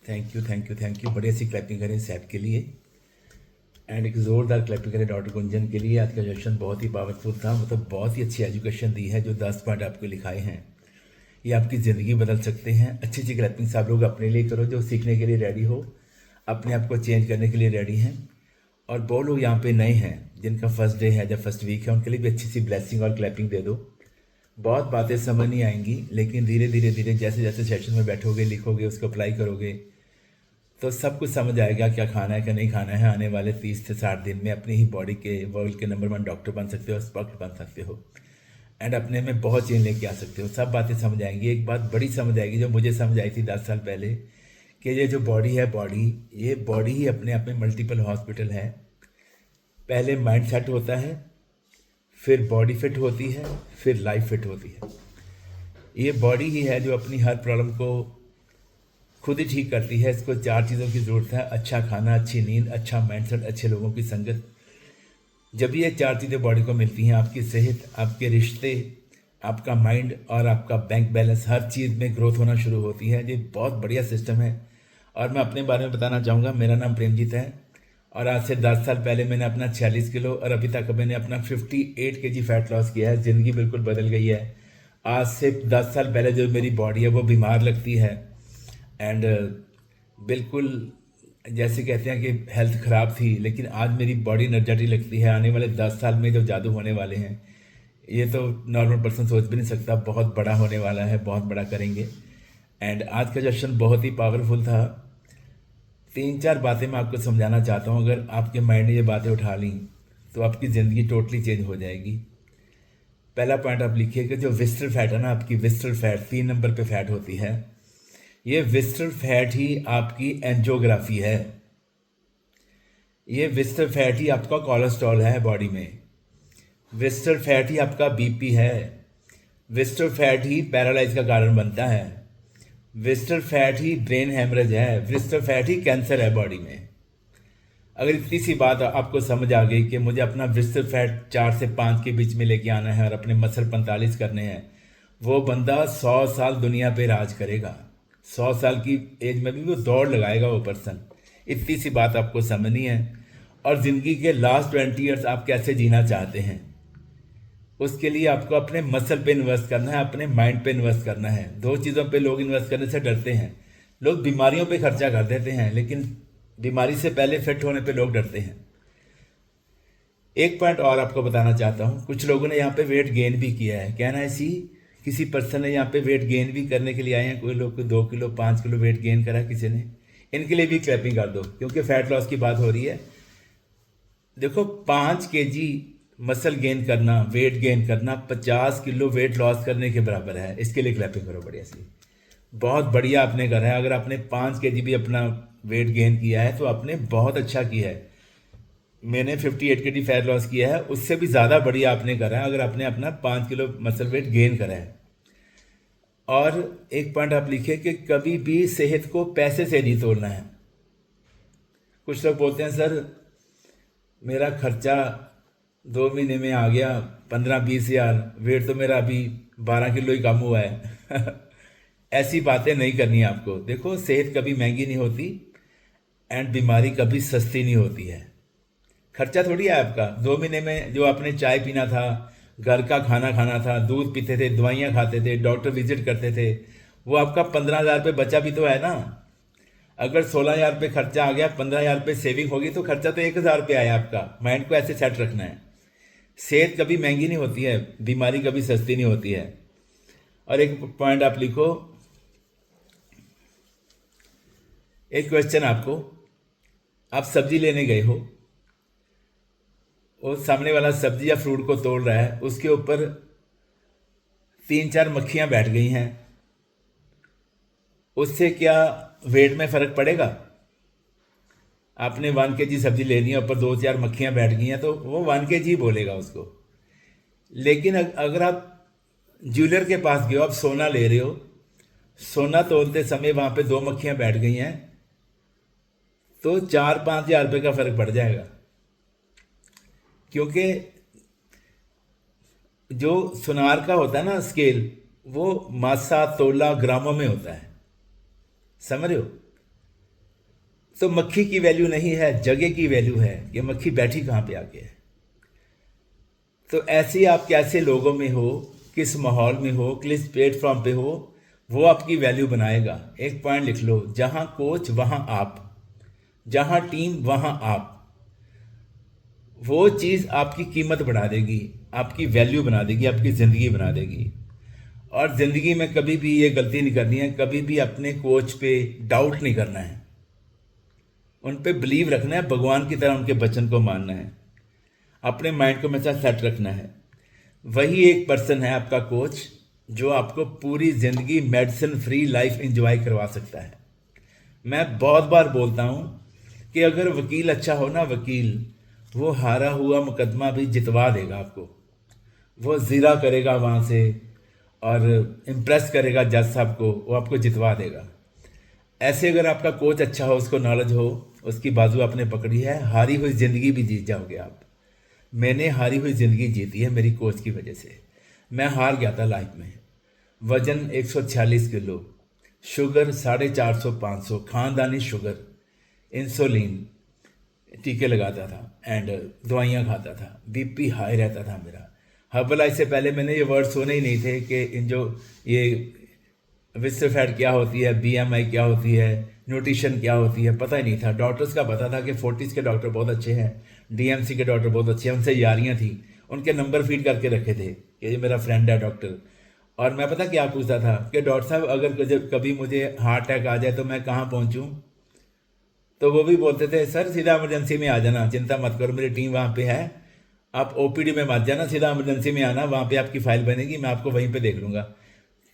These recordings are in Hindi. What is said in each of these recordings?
Thank you thank you thank you. बढ़िया सी क्लैपिंग करें इस ऐप के लिए एंड एक ज़ोरदार क्लैपिंग करें डॉक्टर गुंजन के लिए। आज का सेशन बहुत ही पावरफुल था, मतलब बहुत ही अच्छी एजुकेशन दी है। जो 10 पॉइंट आपको लिखाए हैं ये आपकी ज़िंदगी बदल सकते हैं। अच्छी अच्छी क्लैपिंग्स आप लोग अपने लिए करो जो सीखने के लिए रेडी हो, अपने आप को चेंज करने के लिए रेडी हैं। और बहुत लोग यहाँ पे नए हैं जिनका फर्स्ट डे है या फर्स्ट वीक है, उनके लिए भी अच्छी सी ब्लेसिंग और क्लैपिंग दे दो। बहुत बातें समझ नहीं आएंगी, लेकिन धीरे धीरे धीरे जैसे जैसे सेशन में बैठोगे, लिखोगे, उसको अप्लाई करोगे तो सब कुछ समझ आएगा क्या खाना है क्या नहीं खाना है। आने वाले 30 से 60 दिन में अपनी ही बॉडी के वर्ल्ड के नंबर 1 डॉक्टर बन सकते हो, एक्सपर्ट बन सकते हो एंड अपने में बहुत चेंज लेके आ सकते हो। सब बातें समझ आएंगी। एक बात बड़ी समझ आएगी जो मुझे समझ आई थी 10 साल पहले, कि ये जो बॉडी है, ये बॉडी ही अपने आप में मल्टीपल हॉस्पिटल है। पहले माइंड सेट होता है, फिर बॉडी फिट होती है, फिर लाइफ फिट होती है। ये बॉडी ही है जो अपनी हर प्रॉब्लम को खुद ही ठीक करती है। इसको 4 चीज़ों की ज़रूरत है: अच्छा खाना, अच्छी नींद, अच्छा माइंडसेट, अच्छे लोगों की संगत। जब ये 4 चीज़ें बॉडी को मिलती हैं, आपकी सेहत, आपके रिश्ते, आपका माइंड और आपका बैंक बैलेंस, हर चीज़ में ग्रोथ होना शुरू होती है। ये बहुत बढ़िया सिस्टम है। और मैं अपने बारे में बताना चाहूँगा। मेरा नाम प्रेमजीत है और आज से 10 साल पहले मैंने अपना 46 किलो और अभी तक मैंने अपना 58 केजी फैट लॉस किया है। ज़िंदगी बिल्कुल बदल गई है। आज से 10 साल पहले जो मेरी बॉडी है वो बीमार लगती है एंड बिल्कुल जैसे कहते हैं कि हेल्थ ख़राब थी, लेकिन आज मेरी बॉडी एनर्जेटिक लगती है। आने वाले 10 साल में जो जादू होने वाले हैं ये तो नॉर्मल पर्सन सोच भी नहीं सकता। बहुत बड़ा होने वाला है, बहुत बड़ा करेंगे। एंड आज का सेशन बहुत ही पावरफुल था। 3-4 बातें मैं आपको समझाना चाहता हूँ। अगर आपके माइंड ने ये बातें उठा ली तो आपकी ज़िंदगी टोटली चेंज हो जाएगी। पहला पॉइंट आप लिखिए कि जो विस्टरल फैट है ना, आपकी विस्टरल फैट 3 नंबर पे फैट होती है। ये विस्टरल फैट ही आपकी एंजियोग्राफी है। ये विस्टरल फैट ही आपका कोलेस्ट्रॉल है बॉडी में। विस्टरल फैट ही आपका बीपी है। विस्टरल फैट ही पैरालाइज का कारण बनता है। विस्टरल फैट ही ब्रेन हेमरेज है। विस्टरल फैट ही कैंसर है बॉडी में। अगर इतनी सी बात आपको समझ आ गई कि मुझे अपना विस्टरल फैट 4 से 5 के बीच में लेके आना है और अपने मसल 45 करने हैं, वो बंदा 100 साल दुनिया पे राज करेगा। 100 साल की एज में भी वो दौड़ लगाएगा वो पर्सन। इतनी सी बात आपको समझनी है। और ज़िंदगी के लास्ट 20 ईयर्स आप कैसे जीना चाहते हैं, उसके लिए आपको अपने मसल पे इन्वेस्ट करना है, अपने माइंड पे इन्वेस्ट करना है। 2 चीज़ों पे लोग इन्वेस्ट करने से डरते हैं। लोग बीमारियों पे खर्चा कर देते हैं, लेकिन बीमारी से पहले फिट होने पे लोग डरते हैं। एक पॉइंट और आपको बताना चाहता हूँ। कुछ लोगों ने यहाँ पे वेट गेन भी किया है। कहना ऐसी किसी पर्सन ने यहाँ पे वेट गेन भी करने के लिए आए हैं। कोई लोग को 2 किलो 5 किलो वेट गेन करा किसी ने। इनके लिए भी क्लैपिंग कर दो, क्योंकि फैट लॉस की बात हो रही है। देखो, 5 केजी मसल गेन करना, वेट गेन करना 50 किलो वेट लॉस करने के बराबर है। इसके लिए क्लैपिंग करो बढ़िया सी। बहुत बढ़िया आपने करा है। अगर आपने 5 केजी भी अपना वेट गेन किया है तो आपने बहुत अच्छा किया है। मैंने 58 केजी फैट लॉस किया है, उससे भी ज़्यादा बढ़िया आपने करा है अगर आपने अपना 5 किलो मसल वेट गेन करा है। और एक पॉइंट आप लिखिए कि कभी भी सेहत को पैसे से नहीं तोड़ना है। कुछ लोग बोलते हैं सर मेरा खर्चा 2 महीने में आ गया 15-20 हज़ार, वेट तो मेरा अभी 12 किलो ही कम हुआ है। ऐसी बातें नहीं करनी है आपको। देखो, सेहत कभी महंगी नहीं होती एंड बीमारी कभी सस्ती नहीं होती है। खर्चा थोड़ी है आपका। 2 महीने में जो आपने चाय पीना था, घर का खाना खाना था, दूध पीते थे, दवाइयाँ खाते थे, डॉक्टर विजिट करते थे, वो आपका 15,000 रुपये बचा भी तो है ना। अगर 16,000 रुपये खर्चा आ गया, 15,000 रुपये सेविंग होगी, तो खर्चा तो 1,000 रुपये आया आपका। माइंड को ऐसे सेट रखना है। सेहत कभी महंगी नहीं होती है, बीमारी कभी सस्ती नहीं होती है। और एक पॉइंट आप लिखो। एक क्वेश्चन आपको, आप सब्जी लेने गए हो, वो सामने वाला सब्जी या फ्रूट को तोड़ रहा है, उसके ऊपर 3-4 मक्खियां बैठ गई हैं, उससे क्या वेट में फर्क पड़ेगा? आपने 1 केजी सब्जी लेनी है, ऊपर 2-4 मक्खियां बैठ गई हैं, तो वो 1 केजी बोलेगा उसको। लेकिन अगर आप ज्वेलर के पास गए हो, आप सोना ले रहे हो, सोना तोलते समय वहां पे 2 मक्खियां बैठ गई हैं, तो 4-5 हज़ार रुपये का फर्क पड़ जाएगा। क्योंकि जो सुनार का होता है ना स्केल, वो मासा तोला ग्रामों में होता है। समझ रहे हो? तो मक्खी की वैल्यू नहीं है, जगह की वैल्यू है कि मक्खी बैठी कहाँ पे आके है। तो ऐसे आप कैसे लोगों में हो, किस माहौल में हो, किस प्लेटफॉर्म पे हो, वो आपकी वैल्यू बनाएगा। एक पॉइंट लिख लो, जहाँ कोच वहाँ आप, जहाँ टीम वहाँ आप। वो चीज़ आपकी कीमत बढ़ा देगी, आपकी वैल्यू बना देगी, आपकी ज़िंदगी बना देगी। और ज़िंदगी में कभी भी ये गलती नहीं करनी है, कभी भी अपने कोच पे डाउट नहीं करना है, उन पे बिलीव रखना है, भगवान की तरह उनके वचन को मानना है, अपने माइंड को हमेशा सेट रखना है। वही एक पर्सन है आपका कोच जो आपको पूरी ज़िंदगी मेडिसिन फ्री लाइफ एंजॉय करवा सकता है। मैं बहुत बार बोलता हूँ कि अगर वकील अच्छा हो ना, वकील, वो हारा हुआ मुकदमा भी जितवा देगा आपको। वो ज़ीरा करेगा वहाँ से और इम्प्रेस करेगा जज साहब को, वो आपको जितवा देगा। ऐसे अगर आपका कोच अच्छा हो, उसको नॉलेज हो, उसकी बाजू आपने पकड़ी है, हारी हुई ज़िंदगी भी जीत जाओगे आप। मैंने हारी हुई ज़िंदगी जीती है मेरी कोच की वजह से। मैं हार गया था लाइफ में, वज़न 146 किलो, शुगर 450 500, ख़ानदानी शुगर, इंसुलिन, टीके लगाता था एंड दवाइयाँ खाता था, बीपी हाई रहता था मेरा। हर्बलाइफ से पहले मैंने ये वर्ड सुने ही नहीं थे कि इन जो ये विस्टर फैट क्या होती है, बीएमआई क्या होती है, न्यूट्रिशन क्या होती है, पता ही नहीं था। डॉक्टर्स का पता था कि 40s के डॉक्टर बहुत अच्छे हैं, डीएमसी के डॉक्टर बहुत अच्छे हैं, उनसे यारियाँ थी, उनके नंबर फीड करके रखे थे कि ये मेरा फ्रेंड है डॉक्टर। और मैं पता क्या पूछता था कि डॉक्टर साहब अगर कभी मुझे हार्ट अटैक आ जाए तो मैं कहाँ पहुँचूँ? तो वो भी बोलते थे सर सीधा इमरजेंसी में आ जाना, चिंता मत करो, मेरी टीम वहाँ पे है, आप ओपीडी में मत जाना, सीधा इमरजेंसी में आना, वहाँ पे आपकी फाइल बनेगी, मैं आपको वहीं पे देख लूँगा।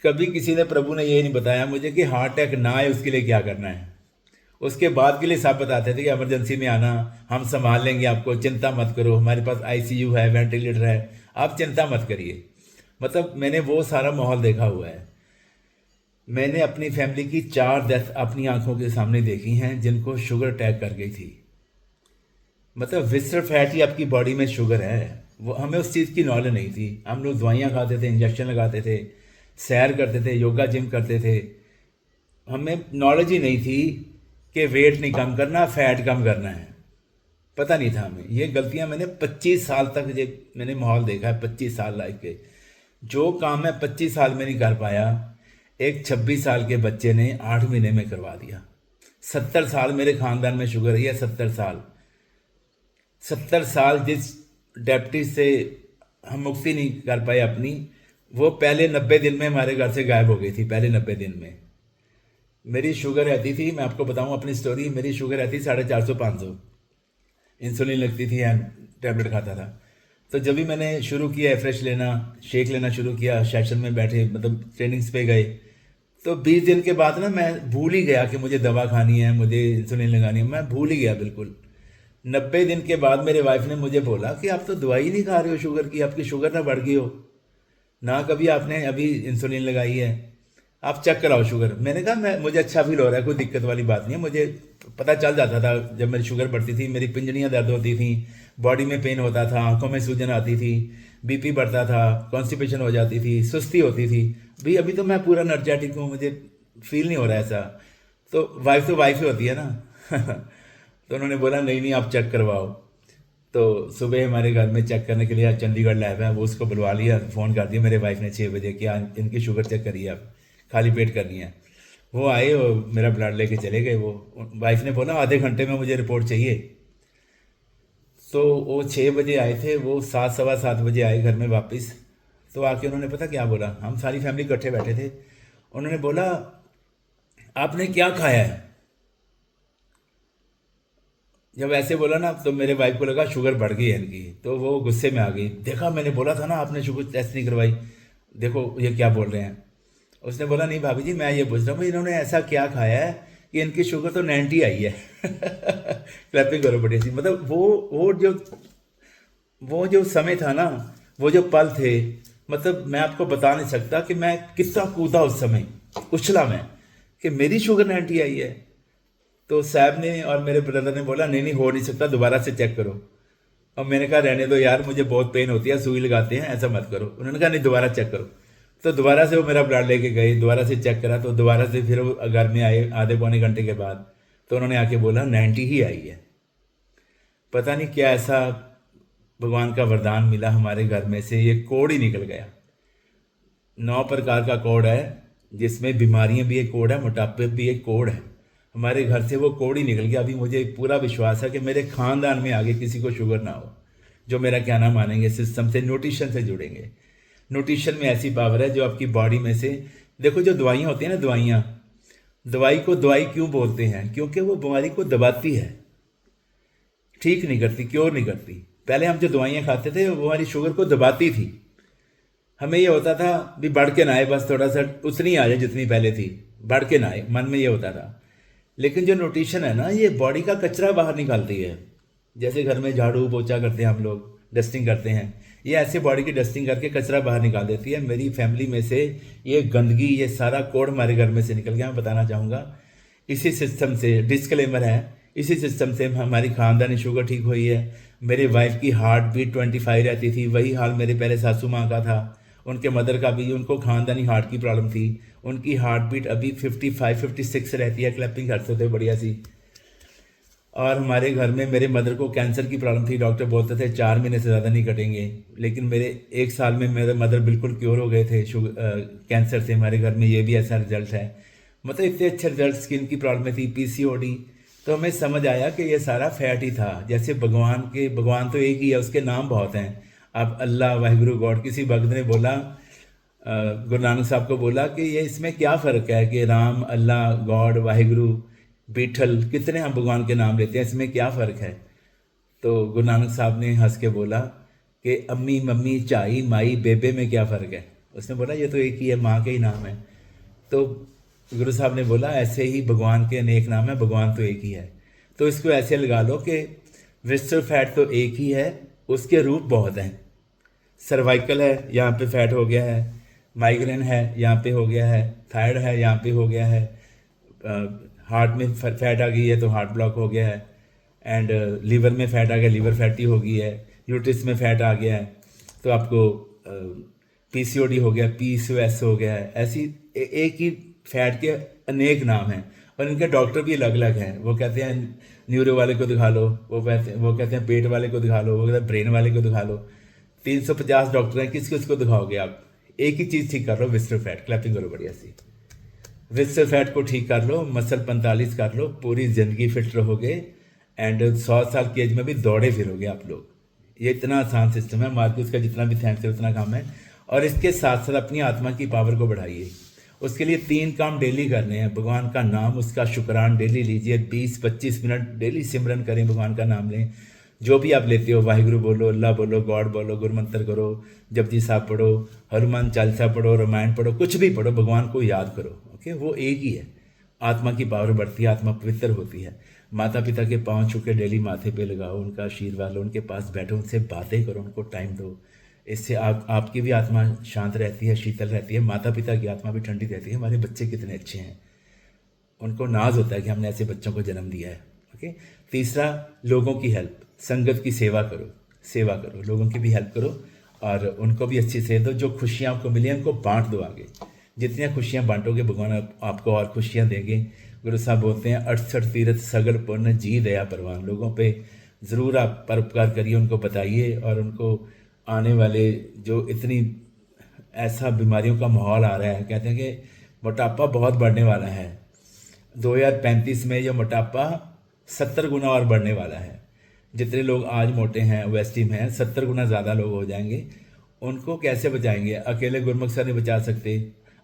कभी किसी ने, प्रभु ने ये नहीं बताया मुझे कि हार्ट अटैक ना आए उसके लिए क्या करना है। उसके बाद के लिए सब बताते थे कि इमरजेंसी में आना, हम संभाल लेंगे आपको, चिंता मत करो, हमारे पास आईसीयू है, वेंटिलेटर है, आप चिंता मत करिए। मतलब मैंने वो सारा माहौल देखा हुआ है। मैंने अपनी फैमिली की 4 डेथ अपनी आंखों के सामने देखी हैं जिनको शुगर अटैक कर गई थी। मतलब विस्टर फैट ही आपकी बॉडी में शुगर है, वो हमें उस चीज़ की नॉलेज नहीं थी। हम लोग दवाइयाँ खाते थे, इंजेक्शन लगाते थे, सैर करते थे, योगा जिम करते थे, हमें नॉलेज ही नहीं थी कि वेट नहीं कम करना, फैट कम करना है, पता नहीं था हमें। ये गलतियां मैंने 25 साल तक, ये मैंने माहौल देखा है 25 साल लाइफ के। जो काम मैं 25 साल में नहीं कर पाया, एक 26 साल के बच्चे ने 8 महीने में करवा दिया। 70 साल मेरे खानदान में शुगर है, 70 साल, 70 साल जिस डायबिटीज से हम मुक्ति नहीं कर पाए अपनी, वो पहले 90 दिन में हमारे घर से गायब हो गई थी। पहले 90 दिन में मेरी शुगर रहती थी, मैं आपको बताऊं अपनी स्टोरी, मेरी शुगर रहती 450 500, इंसुलिन लगती थी एंड टैबलेट खाता था। तो जब भी मैंने शुरू किया फ्रेश लेना, शेक लेना शुरू किया, सेशन में बैठे, मतलब ट्रेनिंग्स पे गए, तो 20 दिन के बाद ना मैं भूल ही गया कि मुझे दवा खानी है, मुझे इंसुलिन लगानी है, मैं भूल ही गया बिल्कुल। 90 दिन के बाद मेरे वाइफ ने मुझे बोला कि आप तो दवाई नहीं खा रहे हो शुगर की, आपकी शुगर ना बढ़ गई हो, ना कभी आपने अभी इंसुलिन लगाई है, आप चेक कराओ शुगर। मैंने कहा मैं, मुझे अच्छा फील हो रहा है, कोई दिक्कत वाली बात नहीं है। मुझे पता चल जाता था जब मेरी शुगर बढ़ती थी, मेरी पिंजड़ियाँ दर्द होती थी, बॉडी में पेन होता था, आंखों में सूजन आती थी, बीपी बढ़ता था, कॉन्स्टिपेशन हो जाती थी, सुस्ती होती थी। भाई अभी तो मैं पूरा एनर्जेटिक हूँ, मुझे फील नहीं हो रहा ऐसा। तो वाइफ ही होती है ना तो उन्होंने बोला नहीं नहीं आप चेक करवाओ। तो सुबह हमारे घर में चेक करने के लिए चंडीगढ़ लैब है, वो उसको बुलवा लिया, फ़ोन कर दिया मेरे वाइफ ने 6 बजे कि इनकी शुगर चेक करिए, आप खाली पेट करनी है। वो आए और मेरा ब्लड लेके चले गए। वो वाइफ ने बोला आधे घंटे में मुझे रिपोर्ट चाहिए। तो वो 6 बजे आए थे, वो 7 सवा 7 बजे आए घर में वापस। तो आके उन्होंने पता क्या बोला, हम सारी फैमिली इकट्ठे बैठे थे, उन्होंने बोला आपने क्या खाया है। जब ऐसे बोला ना तो मेरे वाइफ को लगा शुगर बढ़ गई है इनकी, तो वो गुस्से में आ गई। देखा मैंने बोला था ना आपने शुगर टेस्ट नहीं करवाई, देखो ये क्या बोल रहे हैं। उसने बोला नहीं भाभी जी मैं ये पूछ रहा हूँ इन्होंने ऐसा क्या खाया है कि इनकी शुगर तो 90 आई है क्लैपिंग करो बढ़िया सी। मतलब वो जो समय था ना, वो जो पल थे, मतलब मैं आपको बता नहीं सकता कि मैं कितना कूदा उस समय, उछला मैं कि मेरी शुगर 90 आई है। तो साहब ने और मेरे ब्रदर ने बोला नहीं नहीं हो नहीं सकता, दोबारा से चेक करो। और मैंने कहा रहने दो यार, मुझे बहुत पेन होती है, सुई लगाते हैं, ऐसा मत करो। उन्होंने कहा नहीं दोबारा चेक करो। तो दोबारा से वो मेरा ब्लड लेके गए, दोबारा से चेक करा, तो दोबारा से फिर वो घर में आए आधे पौने घंटे के बाद। तो उन्होंने आके बोला 90 ही आई है। पता नहीं क्या ऐसा भगवान का वरदान मिला, हमारे घर में से ये कोड ही निकल गया। 9 प्रकार का कोड है, जिसमें बीमारियां भी एक कोड है, मोटापे भी एक कोड है। हमारे घर से वो कोड ही निकल गया। अभी मुझे पूरा विश्वास है कि मेरे खानदान में आगे किसी को शुगर ना हो, जो मेरा कहना मानेंगे, सिस्टम से, न्यूट्रिशन से जुड़ेंगे। न्यूट्रिशन में ऐसी पावर है जो आपकी बॉडी में से, देखो जो दवाइयाँ होती हैं ना, दवाई को दवाई क्यों बोलते हैं? क्योंकि वो बीमारी को दबाती है, ठीक नहीं करती, क्योर नहीं करती। पहले हम जो दवाइयाँ खाते थे वो हमारी शुगर को दबाती थी। हमें ये होता था भी बढ़ के ना आए, बस थोड़ा सा उतनी आ जाए जितनी पहले थी, बढ़ के ना आए, मन में ये होता था। लेकिन जो न्यूट्रिशन है ना, ये बॉडी का कचरा बाहर निकालती है। जैसे घर में झाड़ू पोछा करते हैं हम लोग, डस्टिंग करते हैं, ये ऐसे बॉडी की डस्टिंग करके कचरा बाहर निकाल देती है। मेरी फैमिली में से ये गंदगी, ये सारा कोड हमारे घर में से निकल गया। मैं बताना चाहूँगा, इसी सिस्टम से, डिस्क्लेमर है, इसी सिस्टम से हमारी खानदानी शुगर ठीक हुई है। मेरी वाइफ की हार्ट बीट 25 रहती थी, वही हाल मेरे पहले सासू माँ का था, उनके मदर का भी, उनको खानदानी हार्ट की प्रॉब्लम थी, उनकी हार्ट बीट अभी 55-56 रहती है, क्लैपिंग कर सकते बढ़िया सी। और हमारे घर में मेरे मदर को कैंसर की प्रॉब्लम थी, डॉक्टर बोलते थे 4 महीने से ज़्यादा नहीं कटेंगे, लेकिन मेरे 1 साल में मेरे मदर बिल्कुल क्योर हो गए थे कैंसर से। हमारे घर में ये भी ऐसा रिजल्ट है, मतलब इतने अच्छे रिजल्ट। स्किन की प्रॉब्लम थी, पीसीओडी। तो हमें समझ आया कि ये सारा फैट ही था। जैसे भगवान तो एक ही है, उसके नाम बहुत हैं। अब अल्लाह, वाहिगुरु, गॉड, किसी भक्त ने बोला, गुरु नानक साहब को बोला कि ये इसमें क्या फ़र्क है कि राम, अल्लाह, गॉड, वाहिगुरु, बिठल, कितने हम भगवान के नाम लेते हैं, इसमें क्या फ़र्क है? तो गुरु नानक साहब ने हंस के बोला कि अम्मी, मम्मी, चाई, माई, बेबे में क्या फ़र्क है? उसने बोला ये तो एक ही है, माँ के ही नाम है। तो गुरु साहब ने बोला ऐसे ही भगवान के अनेक नाम है, भगवान तो एक ही है। तो इसको ऐसे लगा लो कि विस्टर फैट तो एक ही है, उसके रूप बहुत हैं। सर्वाइकल है, यहाँ पे फैट हो गया है, माइग्रेन है, यहाँ पे हो गया है, थायराइड है, यहाँ पे हो गया है, हार्ट में फैट आ गई है तो हार्ट ब्लॉक हो गया है, एंड लीवर में फैट आ गया, लीवर फैटी हो गई है, यूट्रिस में फैट आ गया है तो आपको पीसीओडी हो गया, पीसीओएस हो गया है। ऐसी एक ही फैट के अनेक नाम हैं और इनके डॉक्टर भी अलग अलग हैं। वो कहते हैं न्यूरो वाले को दिखा लो, वो कहते हैं पेट वाले को दिखा लो, वो कहते हैं ब्रेन वाले को दिखा लो। 350 डॉक्टर हैं, किसको दिखाओगे आप? एक ही चीज़ ठीक कर लो, विस्टर फैट। क्लैपिंग करो बढ़िया सी। विस्टर फैट को ठीक कर लो, मसल 45 कर लो, पूरी ज़िंदगी फिट रहोगे एंड 100 साल की एज में भी दौड़े फिरोगे आप लोग। ये इतना आसान सिस्टम है, मार्केट का जितना भी थैंक्स है उतना काम है। और इसके साथ साथ अपनी आत्मा की पावर को बढ़ाइए। उसके लिए 3 काम डेली करने हैं। भगवान का नाम, उसका शुक्रान डेली लीजिए, 20-25 मिनट डेली सिमरन करें, भगवान का नाम लें। जो भी आप लेते हो, वाहिगुरु बोलो, अल्लाह बोलो, गॉड बोलो, गुरु मंत्र करो, जपजी साहब पढ़ो, हनुमान चालीसा पढ़ो, रामायण पढ़ो, कुछ भी पढ़ो, भगवान को याद करो। ओके, वो एक ही है। आत्मा की पावर बढ़ती है, आत्मा पवित्र होती है। माता पिता के पाँव छू के डेली माथे पे लगाओ, उनका आशीर्वाद लो, उनके पास बैठो, उनसे बातें करो, उनको टाइम दो। इससे आपकी भी आत्मा शांत रहती है, शीतल रहती है, माता पिता की आत्मा भी ठंडी रहती है। हमारे बच्चे कितने अच्छे हैं, उनको नाज होता है कि हमने ऐसे बच्चों को जन्म दिया है। ओके। तीसरा, लोगों की हेल्प, संगत की सेवा करो, लोगों की भी हेल्प करो और उनको भी अच्छी सेध दो। जो खुशियाँ आपको मिली हैं उनको बांट दो आगे। जितनी खुशियाँ बांटोगे भगवान आपको और खुशियाँ देंगे। गुरु साहब बोलते हैं 68 तीर्थ सगल पुण्य जी दया परवान। लोगों पे ज़रूर आप परोपकार करिए, उनको बताइए और उनको आने वाले जो इतनी ऐसा बीमारियों का माहौल आ रहा है, कहते हैं कि मोटापा बहुत बढ़ने वाला है। 2035 में ये मोटापा 70 गुना और बढ़ने वाला है। जितने लोग आज मोटे हैं, ओबेसिटी में हैं, 70 गुना ज़्यादा लोग हो जाएंगे। उनको कैसे बचाएंगे? अकेले गुरमुख सर नहीं बचा सकते,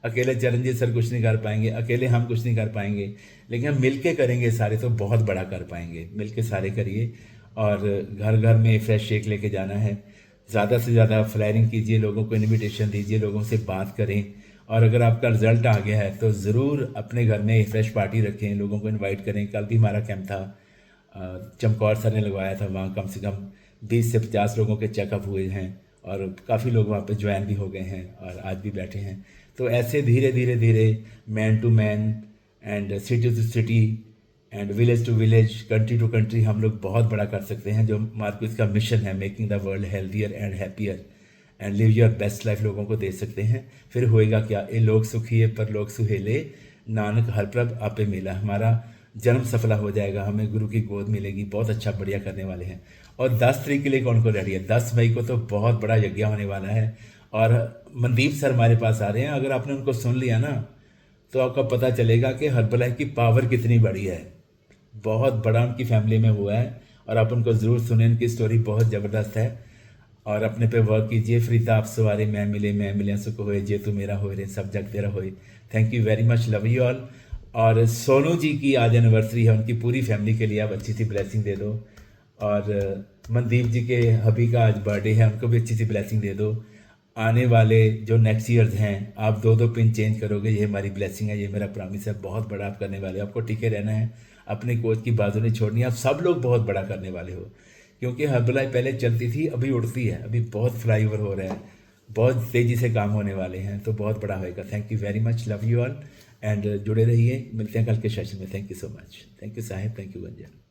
अकेले चरणजीत सर कुछ नहीं कर पाएंगे, अकेले हम कुछ नहीं कर पाएंगे, लेकिन हम मिल के करेंगे सारे तो बहुत बड़ा कर पाएंगे। मिल के सारे करिए और घर घर में फ्रेश शेक लेके जाना है। ज़्यादा से ज़्यादा फ्लायरिंग कीजिए, लोगों को इनविटेशन दीजिए, लोगों से बात करें। और अगर आपका रिजल्ट आ गया है तो ज़रूर अपने घर में फ्रेश पार्टी रखें, लोगों को इनवाइट करें। कल भी हमारा कैंप था, चमकौर सर ने लगवाया था, वहाँ कम से कम 20 से 50 लोगों के चेकअप हुए हैं और काफ़ी लोग वहाँ पे ज्वाइन भी हो गए हैं और आज भी बैठे हैं। तो ऐसे धीरे धीरे man to man and city to city and village to village, country to country हम लोग बहुत बड़ा कर सकते हैं। जो मार्केट का मिशन है, making the world healthier and happier and live your best life, लोगों को दे सकते हैं। फिर होएगा क्या? ये लोग सुखी है पर लोग सुहेले, नानक हर प्रभ आपे मिला। हमारा जन्म सफला हो जाएगा, हमें गुरु की गोद मिलेगी, बहुत अच्छा बढ़िया करने वाले हैं। और 10 तारीख के लिए कौन कौन रेडी है? 10 मई को तो बहुत बड़ा यज्ञ होने वाला है। और मनदीप सर हमारे पास आ रहे हैं, अगर आपने उनको सुन लिया ना तो आपका पता चलेगा कि हर्बलाइफ की पावर कितनी बड़ी है। बहुत बड़ा उनकी फैमिली में हुआ है और आप उनको ज़रूर सुने, उनकी स्टोरी बहुत ज़बरदस्त है। और अपने पे वर्क कीजिए। फरीदा आप सवारे मैं मिले सुख होए, जे तू मेरा होए रे सब जग तेरा होए। Thank you very much, love you all. और सोनू जी की आज एनिवर्सरी है, उनकी पूरी फैमिली के लिए आप अच्छी सी ब्लेसिंग दे दो। और मनदीप जी के हबी का आज बर्थडे है, उनको भी अच्छी सी ब्लेसिंग दे दो। आने वाले जो नेक्स्ट ईयर्स हैं आप 2-2 पिन चेंज करोगे, ये हमारी ब्लेसिंग है, ये मेरा प्रॉमिस है। बहुत बड़ा आप करने वाले हो, आपको टिके रहना है, अपने कोच की बाजू नहीं छोड़नी। आप सब लोग बहुत बड़ा करने वाले हो, क्योंकि हर्बलाइफ पहले चलती थी, अभी उड़ती है, अभी बहुत फ्लाईओवर हो रहा है, बहुत तेज़ी से काम होने वाले हैं, तो बहुत बड़ा होएगा। Thank you very much, love you all. And जुड़े रहिए, मिलते हैं कल के सेशन में। Thank you so much. Thank you Sahib, thank you गंजन।